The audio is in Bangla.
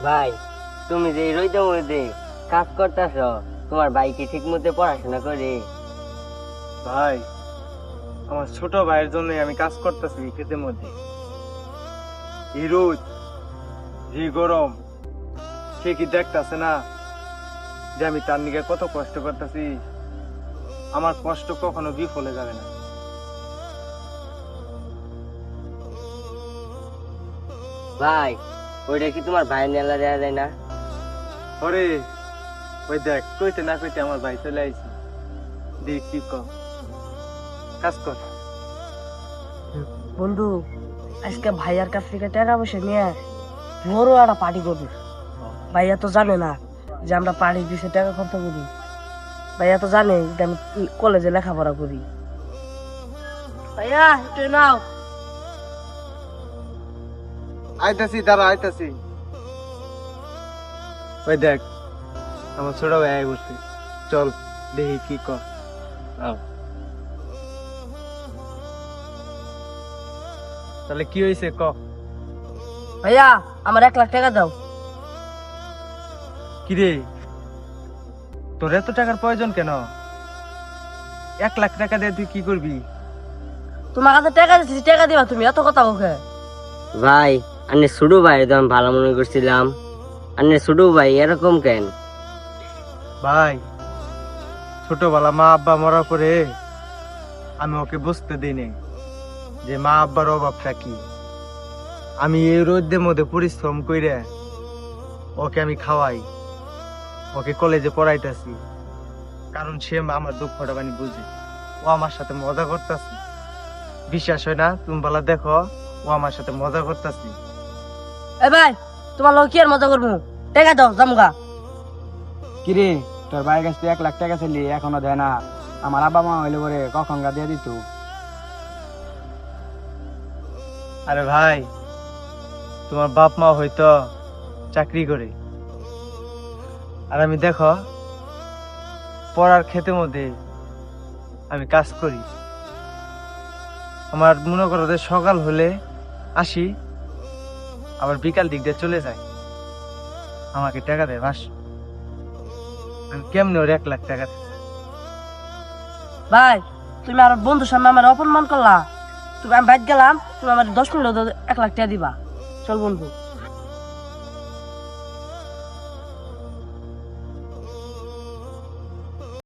ভাই তুমি যে রইতে মধ্যে কাজ করতেছ, তোমার ভাই কি ঠিক মতো পড়াশোনা করে? ভাই, আমার ছোট ভাইয়ের জন্য আমি কাজ করতেছি ক্ষেতের মধ্যে। এই রোদ, যে গরম, সে কি দেখতেছে না যে আমি তার নিকে কত কষ্ট করতেছি? আমার কষ্ট কখনো বিফলে যাবে না। ভাই ওইটা কি তোমার ভাই নেলা দেওয়া যায় না? ওরে, ওই দেখ, কইতে না কইতে আমার ভাই চলে আইছি। দেখ কি কাজ কর। বন্ধু, আজকে ভাইয়ার কাছ থেকে টাকা পয়সা নিয়ে বড় একটা পার্টি করবি। ভাইয়া তো জানে না যে আমরা পার্টির পিছিয়ে টাকা খরচ করি। ভাইয়া তো জানে যে আমি কলেজে লেখাপড়া করি। ভাইয়া একটু নাও। আইতাছি, দাঁড়া, আইতাছি। ওই দেখ, আমার ছোট ভাই আয় বসে। চল দেখি কি কর। তাহলে কি হয়েছে ক? ভাইয়া আমার 1 লাখ টাকা দাও। কিরে, তোর এত টাকার প্রয়োজন কেন? 1 লাখ টাকা দিয়ে তুই কি করবি? তোমার কাছে টাকা দিচ্ছি, টাকা দিবা তুমি, এত কথা ওকে। ভাই আন্নে ছোট ভাই তো আমি ভালো মনে করছিলাম, আন্নে ছোট ভাই এরকম কেন? ভাই, ছোটবেলা মা আব্বা মরার পরে আমি ওকে বুঝতে দিই যে মা আব্বার অভাবটা কি। আমি এই রোদের মধ্যে পরিশ্রম কইরে ওকে আমি খাওয়াই, ওকে কলেজে পড়াইতেছি, কারণ সে আমার দুঃখটা মানে বুঝে। ও আমার সাথে মজা করতেছে, বিশ্বাস হয় না? তুমি বলা দেখো, ও আমার সাথে মজা করতেছি। এ ভাই, তোমার লোক কি আর মজা করবো? টাকা দাও জামগা। কিরে, তোর ভাইয়ের কাছ থেকে 1 লাখ টাকা ছিলি, এখনো দেয় না? আমার আব্বা মা হইলে পরে কখন গা দিয়ে দিত। আরে ভাই, তোমার বাপ মা হয়তো চাকরি করে, আর আমি দেখো পড়ার ক্ষেতের মধ্যে আমি কাজ করি। আমার মনে করো যে সকাল হলে আসি, আবার বিকাল দিক দিয়ে চলে যায়, আমাকে টাকা দেয় বাস। আমি কেমনে ওর 1 লাখ টাকা দেব? ভাই, তুমি আর বন্ধুর সামনে আমার অপমান করলা। তুমি আমি বাইক গেলাম, তুমি আমার 10 মিনিট 1 লাখ টাকা দিবা। চল বন্ধু।